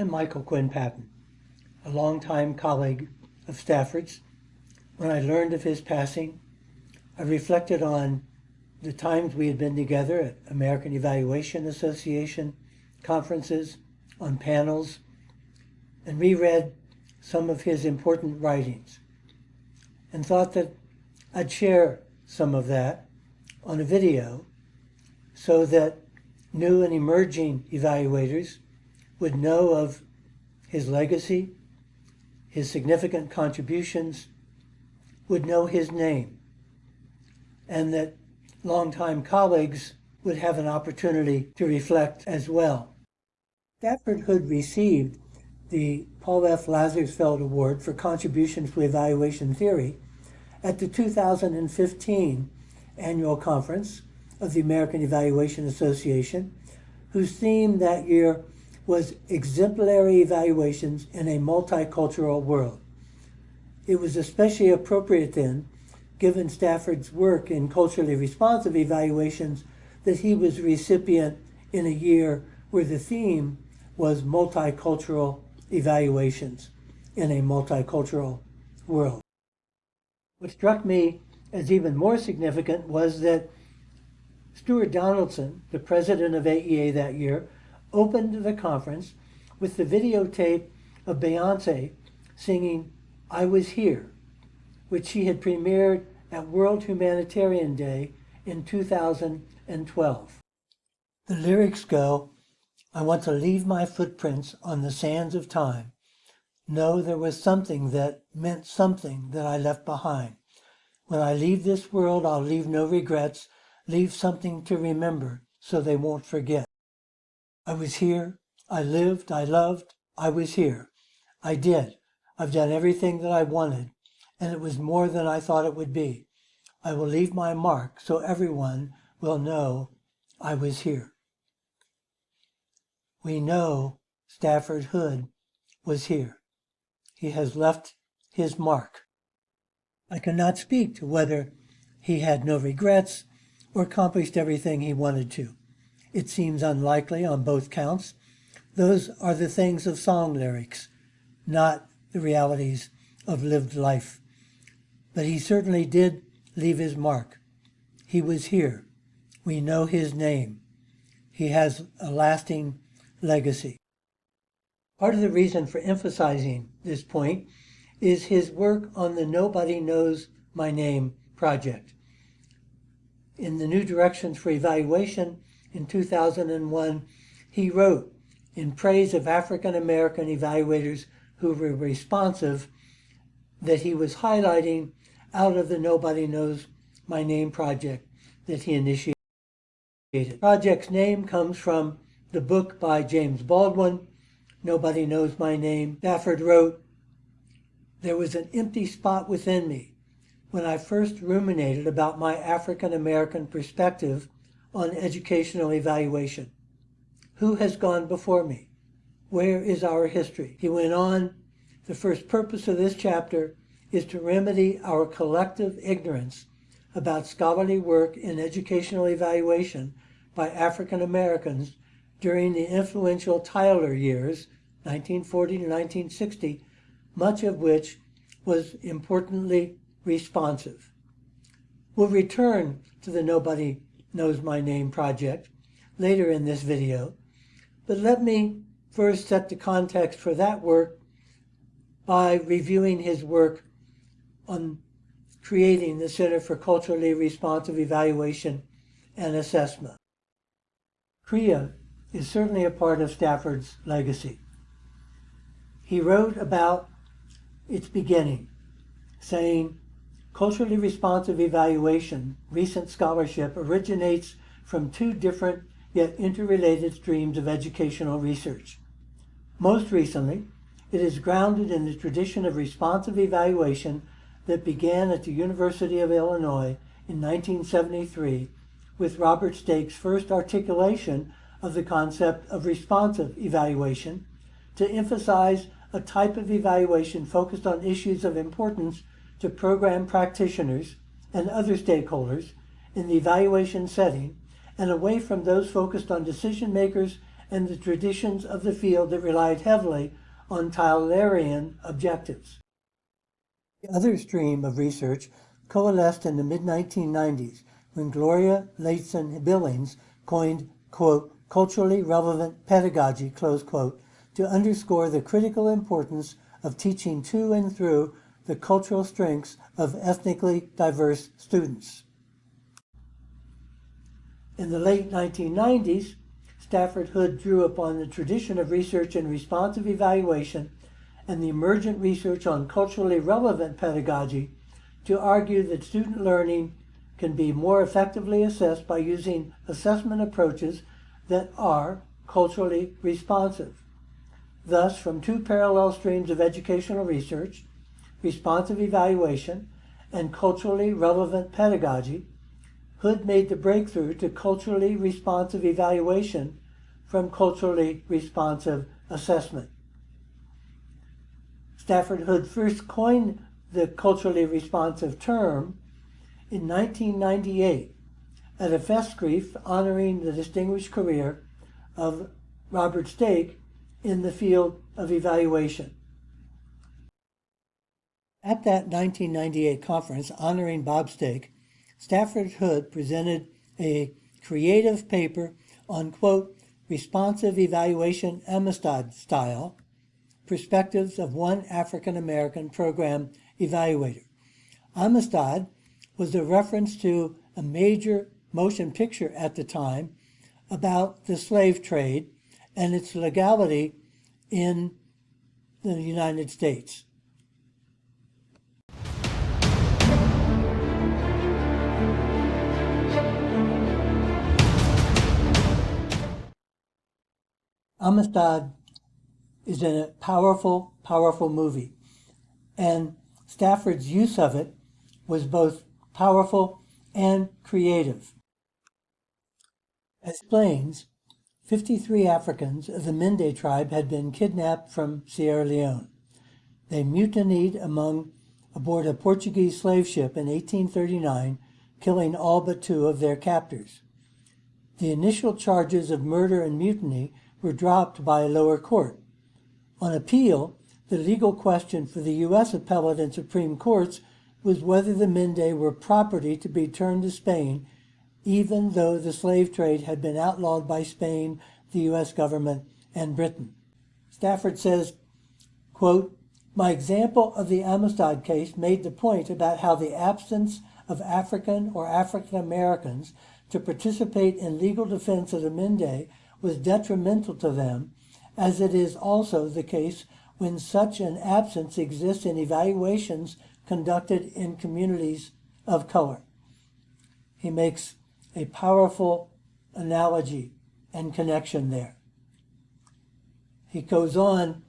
I'm Michael Quinn Patton, a longtime colleague of Stafford's. When I learned of his passing, I reflected on the times we had been together at American Evaluation Association conferences, on panels, and reread some of his important writings, and thought that I'd share some of that on a video so that new and emerging evaluators would know of his legacy, his significant contributions, would know his name, and that longtime colleagues would have an opportunity to reflect as well. Stafford Hood received the Paul F. Lazarsfeld Award for contributions to evaluation theory at the 2015 annual conference of the American Evaluation Association, whose theme that year was exemplary evaluations in a multicultural world. It was especially appropriate then, given Stafford's work in culturally responsive evaluations, that he was recipient in a year where the theme was multicultural evaluations in a multicultural world. What struck me as even more significant was that Stuart Donaldson, the president of AEA that year, opened the conference with the videotape of Beyoncé singing "I Was Here," which she had premiered at World Humanitarian Day in 2012. The lyrics go, "I want to leave my footprints on the sands of time. Know there was something that meant something that I left behind. When I leave this world, I'll leave no regrets, leave something to remember so they won't forget. I was here, I lived, I loved, I was here. I did. I've done everything that I wanted, and it was more than I thought it would be. I will leave my mark so everyone will know I was here." We know Stafford Hood was here. He has left his mark. I cannot speak to whether he had no regrets or accomplished everything he wanted to. It seems unlikely on both counts. Those are the things of song lyrics, not the realities of lived life. But he certainly did leave his mark. He was here. We know his name. He has a lasting legacy. Part of the reason for emphasizing this point is his work on the Nobody Knows My Name project. In the New Directions for Evaluation in 2001, he wrote in praise of African American evaluators who were responsive that he was highlighting out of the Nobody Knows My Name project that he initiated. The project's name comes from the book by James Baldwin, Nobody Knows My Name. Stafford wrote, "There was an empty spot within me when I first ruminated about my African American perspective on educational evaluation. Who has gone before me? Where is our history?" He went on, "The first purpose of this chapter is to remedy our collective ignorance about scholarly work in educational evaluation by African Americans during the influential Tyler years, 1940 to 1960, much of which was importantly responsive." We'll return to the Nobody Knows My Name project later in this video, but let me first set the context for that work by reviewing his work on creating the Center for Culturally Responsive Evaluation and Assessment. CREA is certainly a part of Stafford's legacy. He wrote about its beginning, saying, "Culturally responsive evaluation, recent scholarship, originates from two different yet interrelated streams of educational research. Most recently, it is grounded in the tradition of responsive evaluation that began at the University of Illinois in 1973 with Robert Stake's first articulation of the concept of responsive evaluation to emphasize a type of evaluation focused on issues of importance to program practitioners and other stakeholders in the evaluation setting and away from those focused on decision makers and the traditions of the field that relied heavily on Tylerian objectives. The other stream of research coalesced in the mid-1990s when Gloria Layton-Billings coined, quote, culturally relevant pedagogy, close quote, to underscore the critical importance of teaching to and through the cultural strengths of ethnically diverse students. In the late 1990s, Stafford Hood drew upon the tradition of research in responsive evaluation and the emergent research on culturally relevant pedagogy to argue that student learning can be more effectively assessed by using assessment approaches that are culturally responsive. Thus, from two parallel streams of educational research, responsive evaluation and culturally relevant pedagogy, Hood made the breakthrough to culturally responsive evaluation from culturally responsive assessment. Stafford Hood first coined the culturally responsive term in 1998 at a festgriff honoring the distinguished career of Robert Stake in the field of evaluation. At that 1998 conference honoring Bob Stake, Stafford Hood presented a creative paper on, quote, responsive evaluation Amistad style, perspectives of one African American program evaluator. Amistad was a reference to a major motion picture at the time about the slave trade and its legality in the United States. Amistad is a powerful, powerful movie, and Stafford's use of it was both powerful and creative. As explains, 53 Africans of the Mende tribe had been kidnapped from Sierra Leone. They mutinied aboard a Portuguese slave ship in 1839, killing all but 2 of their captors. The initial charges of murder and mutiny were dropped by a lower court. On appeal, the legal question for the U.S. appellate and Supreme Courts was whether the Mende were property to be returned to Spain, even though the slave trade had been outlawed by Spain, the U.S. government, and Britain. Stafford says, quote, my example of the Amistad case made the point about how the absence of African or African Americans to participate in legal defense of the Mende was detrimental to them, as it is also the case when such an absence exists in evaluations conducted in communities of color. He makes a powerful analogy and connection there. He goes on,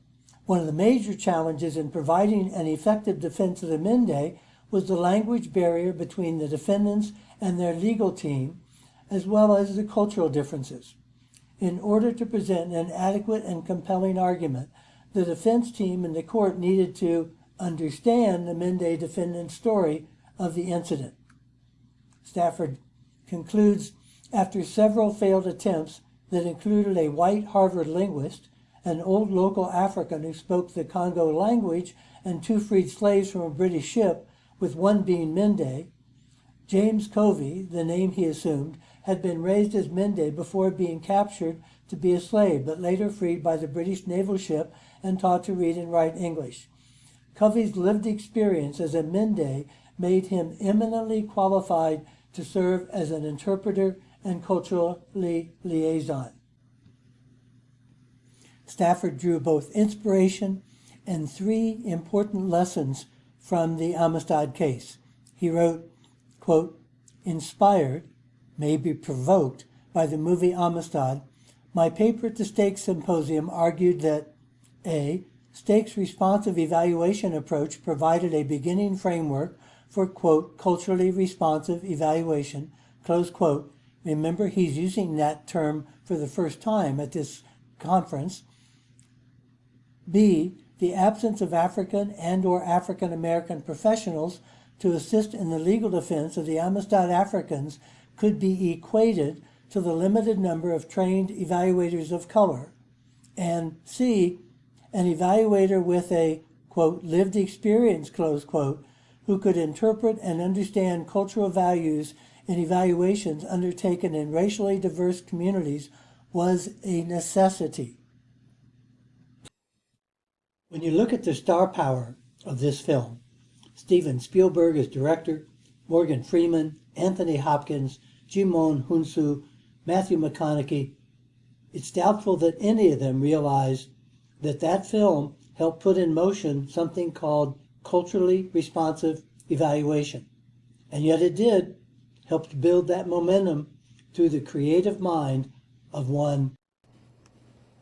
one of the major challenges in providing an effective defense of the Mende was the language barrier between the defendants and their legal team, as well as the cultural differences. In order to present an adequate and compelling argument, the defense team and the court needed to understand the Mende defendant's story of the incident. Stafford concludes, after several failed attempts that included a white Harvard linguist, an old local African who spoke the Congo language, and 2 freed slaves from a British ship, with one being Mende, James Covey, the name he assumed, had been raised as Mende before being captured to be a slave, but later freed by the British naval ship and taught to read and write English. Covey's lived experience as a Mende made him eminently qualified to serve as an interpreter and cultural liaison. Stafford drew both inspiration and 3 important lessons from the Amistad case. He wrote, quote, inspired, maybe provoked, by the movie Amistad, my paper at the Stake Symposium argued that A, Stake's responsive evaluation approach provided a beginning framework for, quote, culturally responsive evaluation, close quote. Remember, he's using that term for the first time at this conference. B, the absence of African and or African American professionals to assist in the legal defense of the Amistad Africans could be equated to the limited number of trained evaluators of color, and C, an evaluator with a, quote, lived experience, close quote, who could interpret and understand cultural values in evaluations undertaken in racially diverse communities was a necessity. When you look at the star power of this film, Steven Spielberg as director, Morgan Freeman, Anthony Hopkins, Jimon Hunsu, Matthew McConaughey, it's doubtful that any of them realized that that film helped put in motion something called culturally responsive evaluation. And yet it did help to build that momentum through the creative mind of one.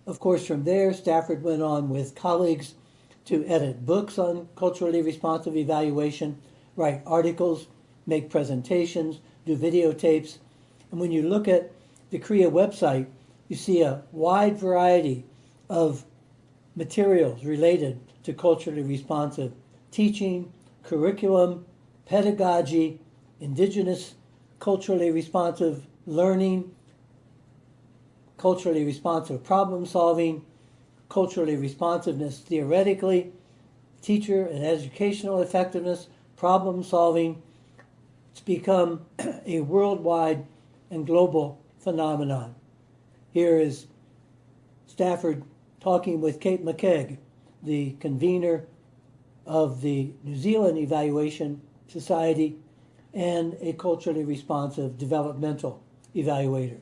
Of course, from there, Stafford went on with colleagues to edit books on culturally responsive evaluation, write articles, make presentations, do videotapes. And when you look at the CREA website, you see a wide variety of materials related to culturally responsive teaching, curriculum, pedagogy, indigenous culturally responsive learning, culturally responsive problem solving, culturally responsiveness theoretically, teacher and educational effectiveness, problem solving. It's become a worldwide and global phenomenon. Here is Stafford talking with Kate McKegg, the convener of the New Zealand Evaluation Society and a culturally responsive developmental evaluator.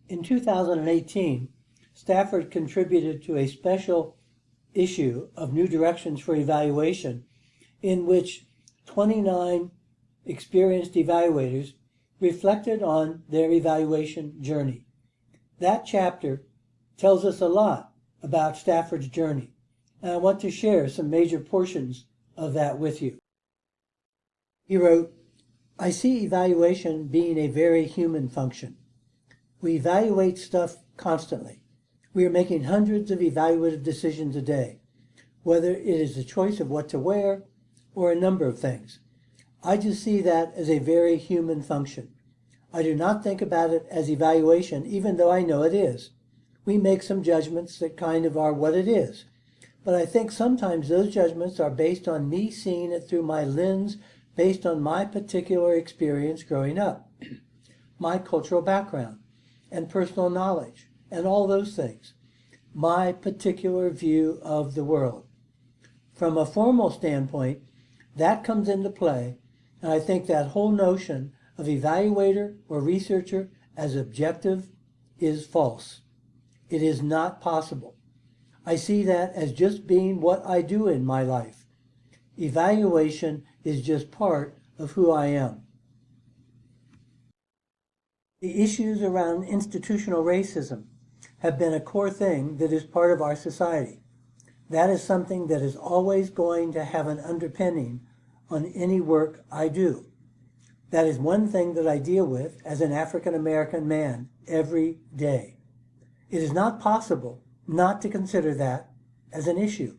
In 2018, Stafford contributed to a special issue of New Directions for Evaluation in which 29 experienced evaluators reflected on their evaluation journey. That chapter tells us a lot about Stafford's journey, and I want to share some major portions of that with you. He wrote, "I see evaluation being a very human function. We evaluate stuff constantly. We are making hundreds of evaluative decisions a day, whether it is the choice of what to wear or a number of things. I just see that as a very human function. I do not think about it as evaluation, even though I know it is. We make some judgments that kind of are what it is. But I think sometimes those judgments are based on me seeing it through my lens, based on my particular experience growing up, my cultural background, and personal knowledge, and all those things, my particular view of the world. From a formal standpoint, that comes into play, and I think that whole notion of evaluator or researcher as objective is false. It is not possible. I see that as just being what I do in my life. Evaluation is just part of who I am." The issues around institutional racism have been a core thing that is part of our society. That is something that is always going to have an underpinning on any work I do. That is one thing that I deal with as an African American man every day. It is not possible not to consider that as an issue.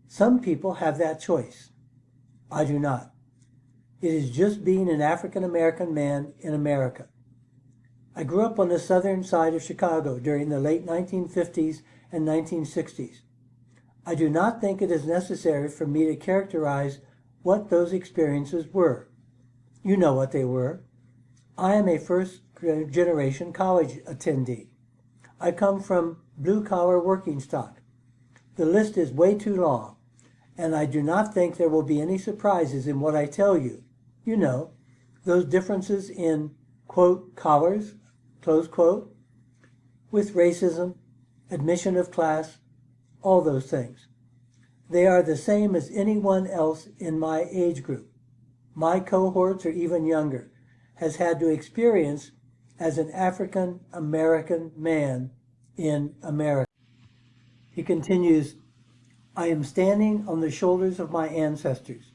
Some people have that choice. I do not. It is just being an African American man in America. I grew up on the southern side of Chicago during the late 1950s and 1960s. I do not think it is necessary for me to characterize what those experiences were. You know what they were. I am a first-generation college attendee. I come from blue-collar working stock. The list is way too long, and I do not think there will be any surprises in what I tell you. You know, those differences in, quote, collars, close quote, with racism, admission of class, all those things. They are the same as anyone else in my age group. My cohorts, or even younger, has had to experience as an African American man in America. He continues, "I am standing on the shoulders of my ancestors,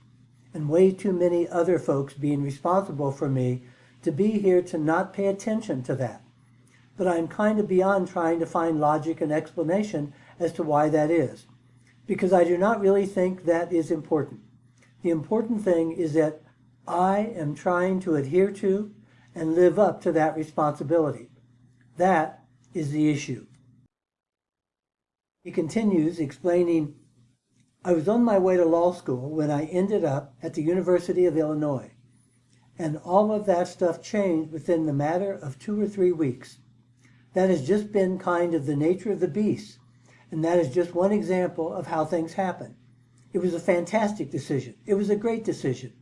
and way too many other folks being responsible for me to be here to not pay attention to that. But I'm kind of beyond trying to find logic and explanation as to why that is, because I do not really think that is important. The important thing is that I am trying to adhere to and live up to that responsibility. That is the issue. He continues explaining, I was on my way to law school when I ended up at the University of Illinois, and all of that stuff changed within the matter of 2 or 3 weeks. That has just been kind of the nature of the beast, and that is just one example of how things happen. It was a fantastic decision. It was a great decision,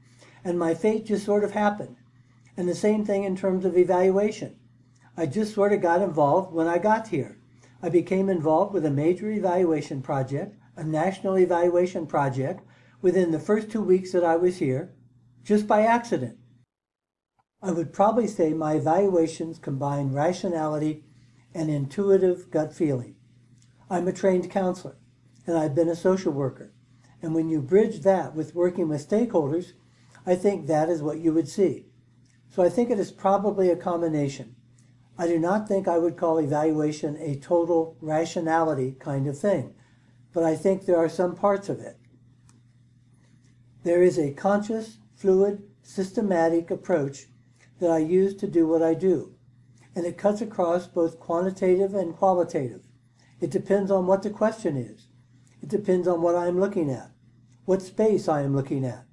and my fate just sort of happened. And the same thing in terms of evaluation. I just sort of got involved when I got here. I became involved with a major evaluation project, a national evaluation project, within the first 2 weeks that I was here, just by accident. I would probably say my evaluations combine rationality and intuitive gut feeling. I'm a trained counselor, and I've been a social worker. And when you bridge that with working with stakeholders, I think that is what you would see. So I think it is probably a combination. I do not think I would call evaluation a total rationality kind of thing, but I think there are some parts of it. There is a conscious, fluid, systematic approach that I use to do what I do, and it cuts across both quantitative and qualitative. It depends on what the question is. It depends on what I am looking at, what space I am looking at,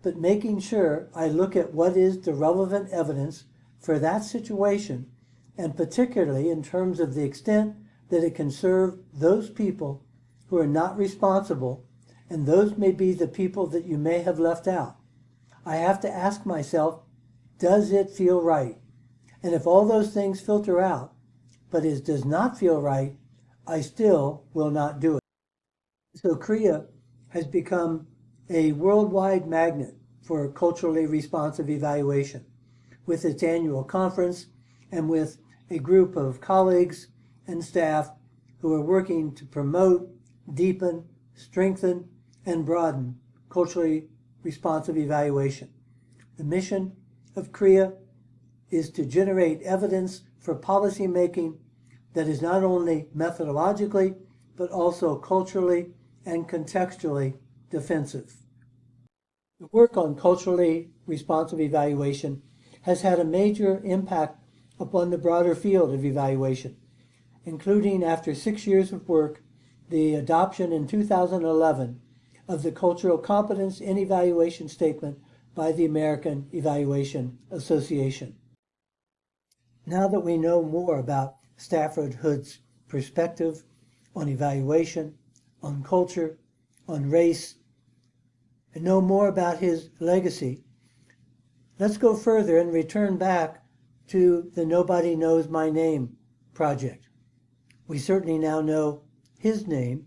but making sure I look at what is the relevant evidence for that situation, and particularly in terms of the extent that it can serve those people who are not responsible, and those may be the people that you may have left out. I have to ask myself, does it feel right? And if all those things filter out, but it does not feel right, I still will not do it. So CREA has become a worldwide magnet for culturally responsive evaluation, with its annual conference and with a group of colleagues and staff who are working to promote, deepen, strengthen, and broaden culturally responsive evaluation. The mission of CREA is to generate evidence for policy making that is not only methodologically, but also culturally and contextually defensive. The work on culturally responsive evaluation has had a major impact upon the broader field of evaluation, including, after 6 years of work, the adoption in 2011 of the Cultural Competence in Evaluation Statement by the American Evaluation Association. Now that we know more about Stafford Hood's perspective on evaluation, on culture, on race, and know more about his legacy, let's go further and return back to the Nobody Knows My Name project. We certainly now know his name,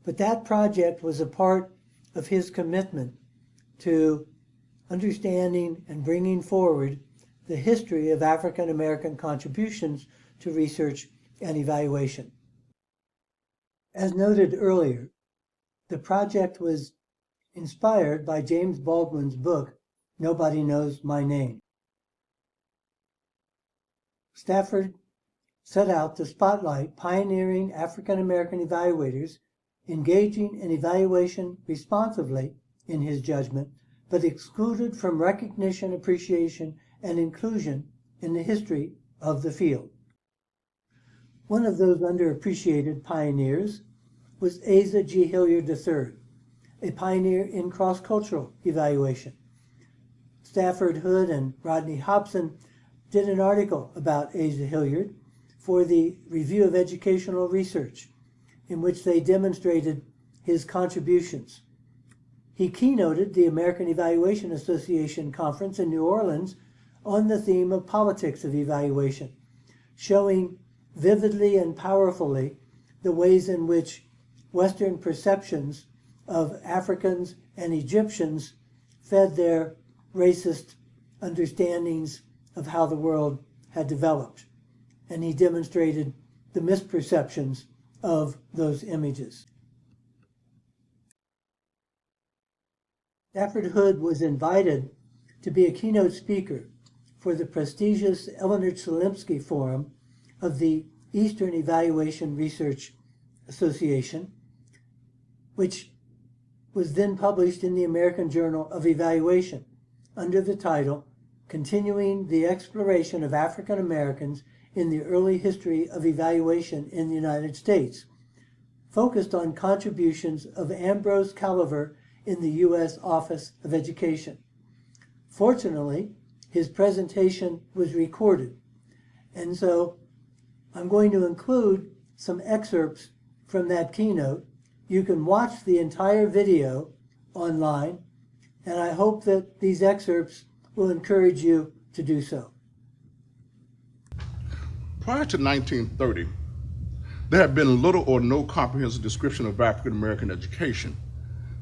but that project was a part of his commitment to understanding and bringing forward the history of African American contributions to research and evaluation. As noted earlier, the project was inspired by James Baldwin's book, Nobody Knows My Name. Stafford set out to spotlight pioneering African American evaluators engaging in evaluation responsively, in his judgment, but excluded from recognition, appreciation, and inclusion in the history of the field. One of those underappreciated pioneers was Asa G. Hilliard III, a pioneer in cross-cultural evaluation. Stafford Hood and Rodney Hobson did an article about Asa Hilliard for the Review of Educational Research, in which they demonstrated his contributions. He keynoted the American Evaluation Association conference in New Orleans on the theme of politics of evaluation, showing vividly and powerfully the ways in which Western perceptions of Africans and Egyptians fed their racist understandings of how the world had developed. And he demonstrated the misperceptions of those images. Stafford Hood was invited to be a keynote speaker for the prestigious Eleanor Chelimsky Forum of the Eastern Evaluation Research Association, which was then published in the American Journal of Evaluation under the title continuing the exploration of African Americans in the early history of evaluation in the United States, focused on contributions of Ambrose Caliver in the U.S. Office of Education. Fortunately, his presentation was recorded, and so I'm going to include some excerpts from that keynote. You can watch the entire video online, and I hope that these excerpts will encourage you to do so. Prior to 1930, there had been little or no comprehensive description of African American education.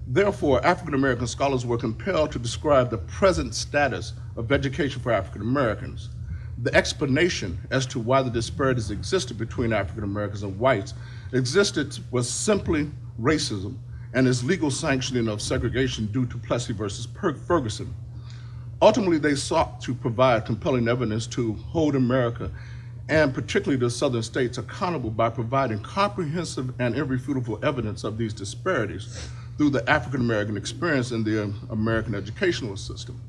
Therefore, African American scholars were compelled to describe the present status of education for African Americans. The explanation as to why the disparities existed between African Americans and whites was simply racism and its legal sanctioning of segregation due to Plessy versus Ferguson. Ultimately, they sought to provide compelling evidence to hold America, and particularly the southern states, accountable by providing comprehensive and irrefutable evidence of these disparities through the African American experience in the American educational system.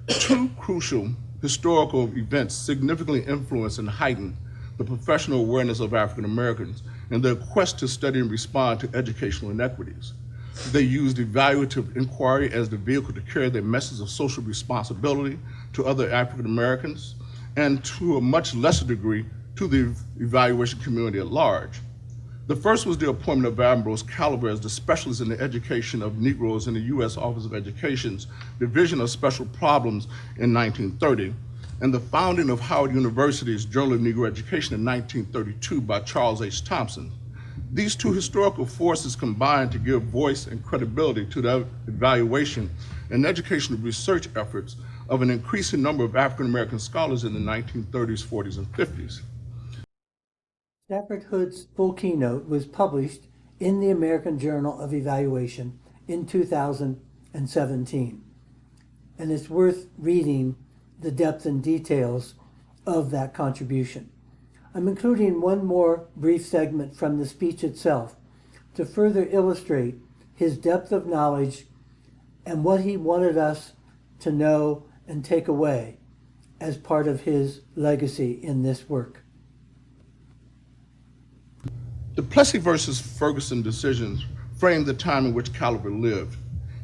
Two crucial historical events significantly influenced and heightened the professional awareness of African Americans in their quest to study and respond to educational inequities. They used evaluative inquiry as the vehicle to carry their message of social responsibility to other African Americans, and to a much lesser degree to the evaluation community at large. The first was the appointment of Ambrose Caliver as the specialist in the education of Negroes in the U.S. Office of Education's Division of Special Problems in 1930, and the founding of Howard University's Journal of Negro Education in 1932 by Charles H. Thompson. These two historical forces combined to give voice and credibility to the evaluation and educational research efforts of an increasing number of African American scholars in the 1930s, 40s, and 50s. Stafford Hood's full keynote was published in the American Journal of Evaluation in 2017, and it's worth reading the depth and details of that contribution. I'm including one more brief segment from the speech itself to further illustrate his depth of knowledge and what he wanted us to know and take away as part of his legacy in this work. The Plessy versus Ferguson decisions framed the time in which Caliver lived.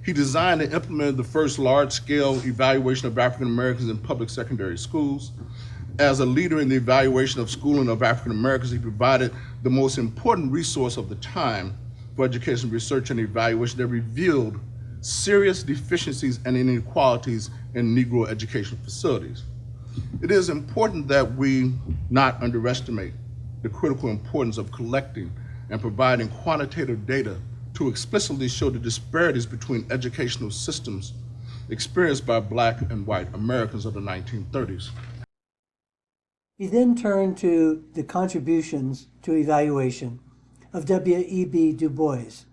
He designed and implemented the first large-scale evaluation of African Americans in public secondary schools. As a leader in the evaluation of schooling of African Americans, he provided the most important resource of the time for education research and evaluation that revealed serious deficiencies and inequalities in Negro education facilities. It is important that we not underestimate the critical importance of collecting and providing quantitative data to explicitly show the disparities between educational systems experienced by Black and white Americans of the 1930s. He then turned to the contributions to evaluation of W.E.B. Du Bois.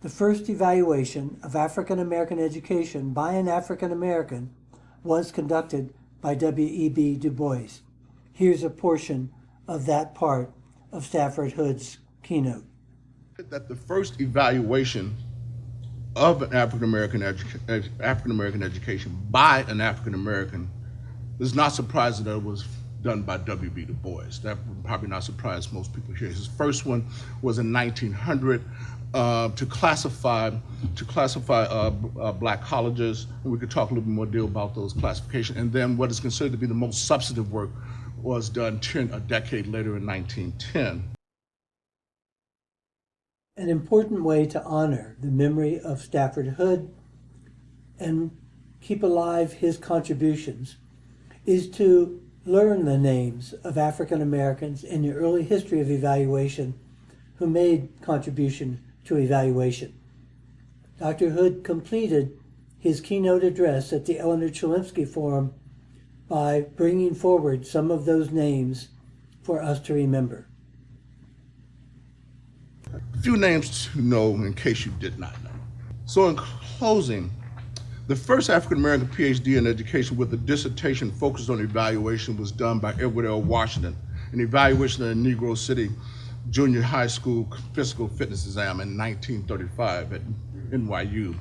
The first evaluation of African American education by an African American was conducted by W.E.B. Du Bois. Here's a portion of that part of Stafford Hood's keynote. That the first evaluation of an African American education by an African American is not surprising that it was done by W.B. Du Bois. That would probably not surprise most people here. His first one was in 1900 to classify Black colleges, and we could talk a little bit more deal about those classifications. And then what is considered to be the most substantive work was done a decade later in 1910. An important way to honor the memory of Stafford Hood and keep alive his contributions is to learn the names of African Americans in the early history of evaluation who made contribution to evaluation. Dr. Hood completed his keynote address at the Eleanor Chelimsky Forum by bringing forward some of those names for us to remember. A few names to know in case you did not know. So in closing, the first African-American PhD in education with a dissertation focused on evaluation was done by Edward L. Washington, an evaluation of the Negro City Junior High School physical fitness exam in 1935 at NYU.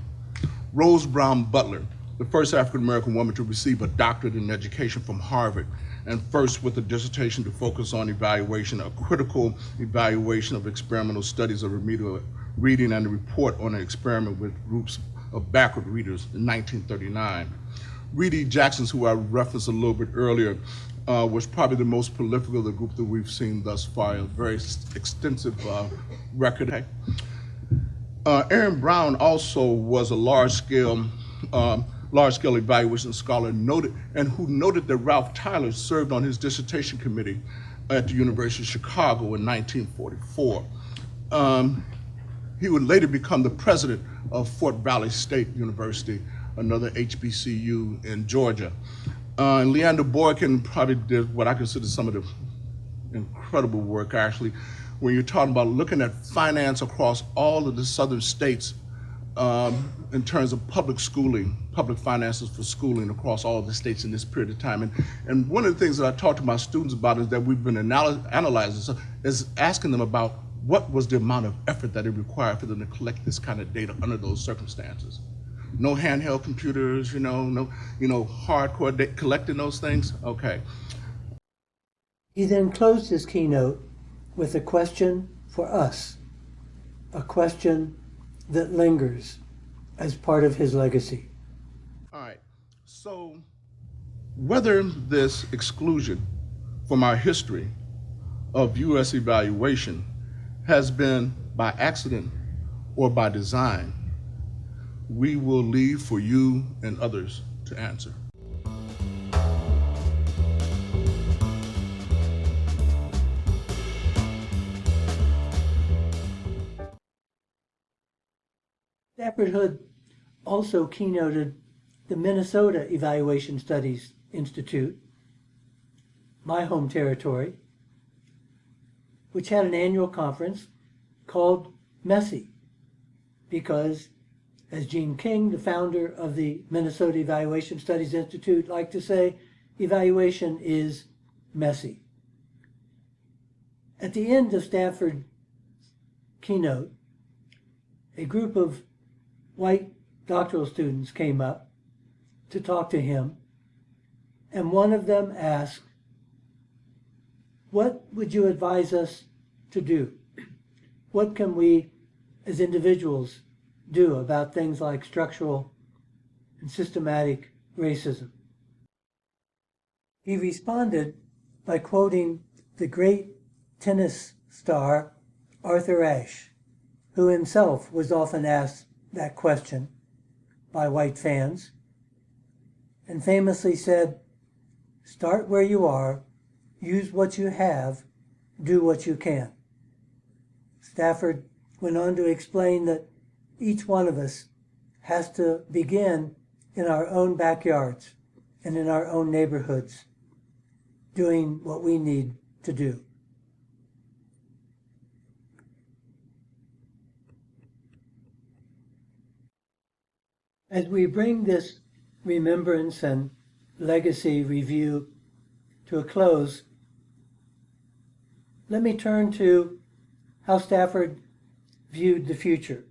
Rose Brown Butler the first African-American woman to receive a doctorate in education from Harvard, and first with a dissertation to focus on evaluation, a critical evaluation of experimental studies of remedial reading and a report on an experiment with groups of backward readers in 1939. Reedy Jackson's, who I referenced a little bit earlier, was probably the most prolific of the group that we've seen thus far, a very extensive record. Aaron Brown also was a large-scale evaluation scholar who noted that Ralph Tyler served on his dissertation committee at the University of Chicago in 1944. He would later become the president of Fort Valley State University, another HBCU in Georgia. Leander Boykin probably did what I consider some of the incredible work, actually, when you're talking about looking at finance across all of the southern states in terms of public schooling, public finances for schooling across all of the states in this period of time. And one of the things that I talk to my students about is that we've been analyzing, is asking them about what was the amount of effort that it required for them to collect this kind of data under those circumstances. No handheld computers, no hardcore collecting those things. Okay. He then closed his keynote with a question for us, a question that lingers as part of his legacy. All right. So whether this exclusion from our history of U.S. evaluation has been by accident or by design, we will leave for you and others to answer. Stafford Hood also keynoted the Minnesota Evaluation Studies Institute, my home territory, which had an annual conference called Messy, because, as Gene King, the founder of the Minnesota Evaluation Studies Institute, liked to say, evaluation is messy. At the end of Stafford's keynote, a group of white doctoral students came up to talk to him, and one of them asked, "What would you advise us to do? What can we, as individuals, do about things like structural and systematic racism?" He responded by quoting the great tennis star Arthur Ashe, who himself was often asked that question by white fans, and famously said, "Start where you are, use what you have, do what you can." Stafford went on to explain that each one of us has to begin in our own backyards and in our own neighborhoods, doing what we need to do. As we bring this remembrance and legacy review to a close, let me turn to how Stafford viewed the future,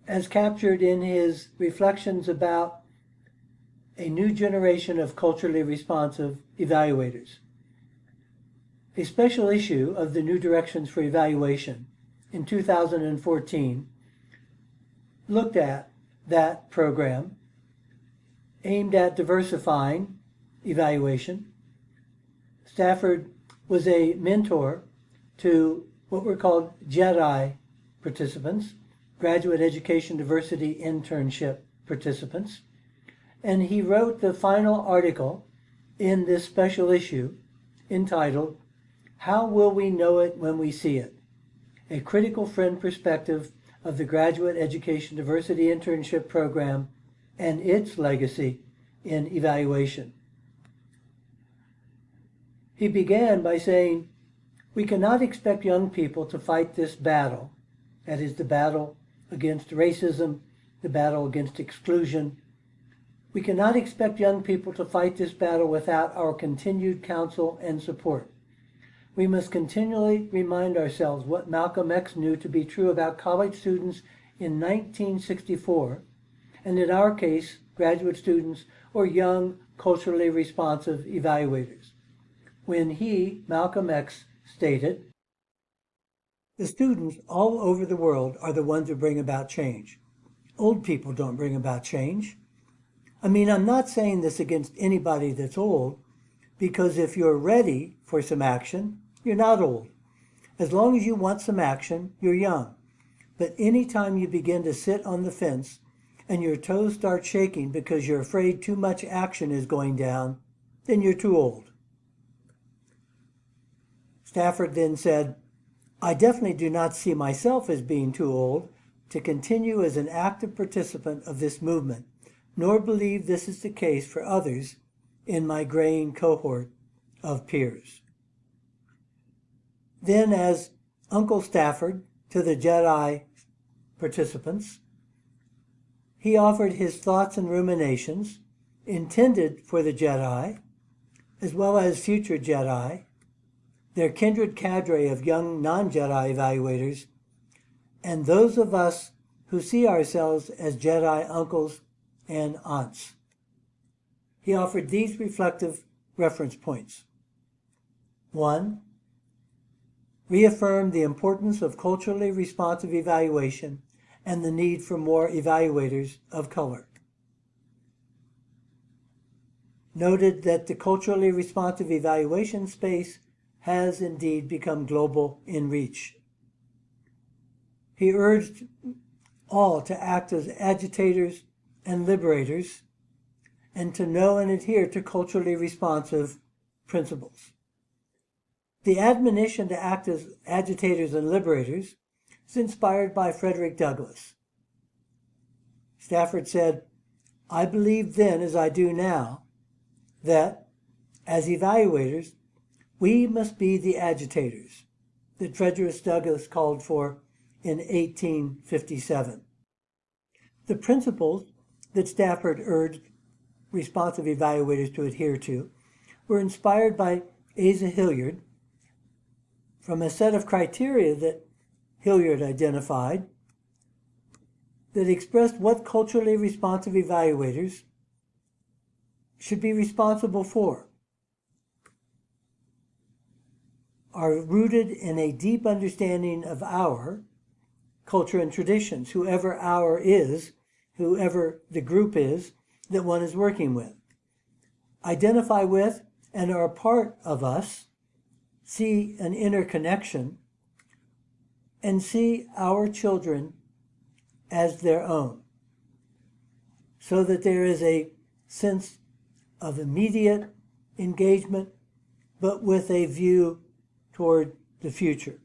as captured in his reflections about a new generation of culturally responsive evaluators. A special issue of the New Directions for Evaluation in 2014 looked at that program aimed at diversifying evaluation. Stafford was a mentor to what were called JEDI participants, Graduate Education Diversity Internship participants, and he wrote the final article in this special issue entitled, "How Will We Know It When We See It? A Critical Friend Perspective of the Graduate Education Diversity Internship Program and Its Legacy in Evaluation." He began by saying, "We cannot expect young people to fight this battle," that is, the battle against racism, the battle against exclusion. "We cannot expect young people to fight this battle without our continued counsel and support. We must continually remind ourselves what Malcolm X knew to be true about college students in 1964 and in our case, graduate students or young, culturally responsive evaluators. When he, Malcolm X, stated, "The students all over the world are the ones who bring about change. Old people don't bring about change." I mean, I'm not saying this against anybody that's old, because if you're ready for some action, you're not old. As long as you want some action, you're young. But anytime you begin to sit on the fence and your toes start shaking because you're afraid too much action is going down, then you're too old. Stafford then said, "I definitely do not see myself as being too old to continue as an active participant of this movement, nor believe this is the case for others in my graying cohort of peers." Then, as Uncle Stafford to the Jedi participants, he offered his thoughts and ruminations intended for the Jedi, as well as future Jedi, their kindred cadre of young non-Jedi evaluators, and those of us who see ourselves as Jedi uncles and aunts. He offered these reflective reference points. 1. Reaffirmed the importance of culturally responsive evaluation and the need for more evaluators of color. Noted that the culturally responsive evaluation space has indeed become global in reach. He urged all to act as agitators and liberators and to know and adhere to culturally responsive principles. The admonition to act as agitators and liberators is inspired by Frederick Douglass. Stafford said, "I believed then, as I do now, that, as evaluators, we must be the agitators that Frederick Douglass called for in 1857. The principles that Stafford urged responsive evaluators to adhere to were inspired by Asa Hilliard from a set of criteria that Hilliard identified that expressed what culturally responsive evaluators should be responsible for, are rooted in a deep understanding of our culture and traditions, whoever our is, whoever the group is that one is working with, identify with and are a part of us, see an interconnection, and see our children as their own, so that there is a sense of immediate engagement, but with a view toward the future,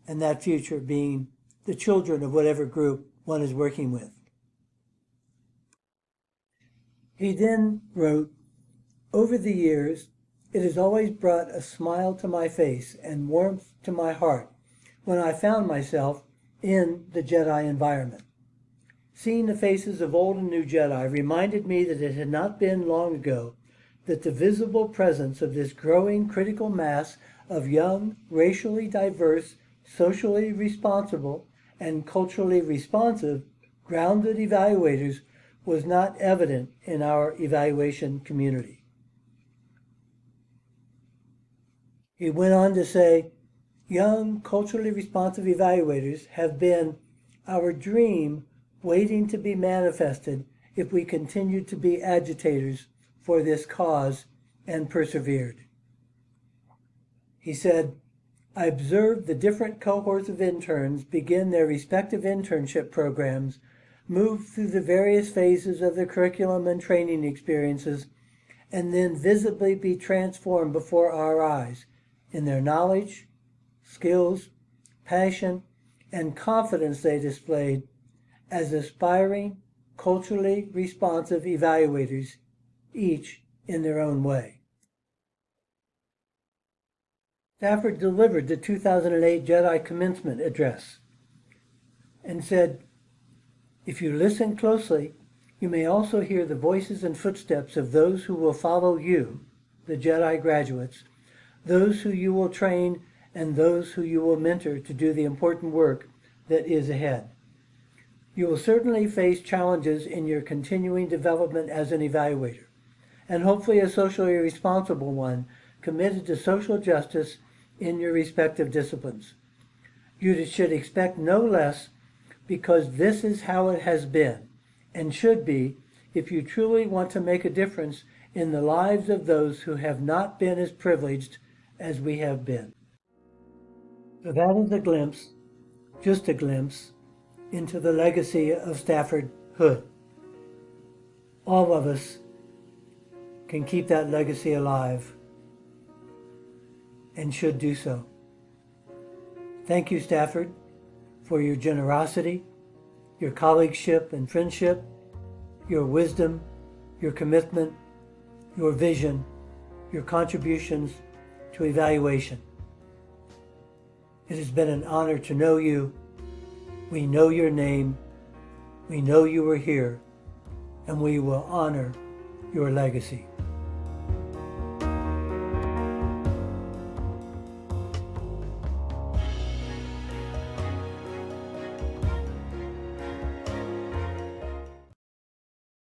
and that future being the children of whatever group one is working with. He then wrote, "Over the years, it has always brought a smile to my face and warmth to my heart when I found myself in the Jedi environment. Seeing the faces of old and new Jedi reminded me that it had not been long ago that the visible presence of this growing critical mass of young, racially diverse, socially responsible, and culturally responsive, grounded evaluators was not evident in our evaluation community." He went on to say, "Young, culturally responsive evaluators have been our dream waiting to be manifested if we continued to be agitators for this cause and persevered." He said, "I observed the different cohorts of interns begin their respective internship programs, move through the various phases of the curriculum and training experiences, and then visibly be transformed before our eyes in their knowledge, skills, passion, and confidence they displayed as aspiring, culturally responsive evaluators, each in their own way." Stafford delivered the 2008 Jedi Commencement Address and said, "If you listen closely, you may also hear the voices and footsteps of those who will follow you, the Jedi graduates, those who you will train, and those who you will mentor to do the important work that is ahead. You will certainly face challenges in your continuing development as an evaluator, and hopefully a socially responsible one committed to social justice in your respective disciplines. You should expect no less, because this is how it has been and should be if you truly want to make a difference in the lives of those who have not been as privileged as we have been. So that is a glimpse, just a glimpse, into the legacy of Stafford Hood. All of us can keep that legacy alive and should do so. Thank you, Stafford, for your generosity, your colleagueship and friendship, your wisdom, your commitment, your vision, your contributions to evaluation. It has been an honor to know you. We know your name, we know you were here, and we will honor your legacy.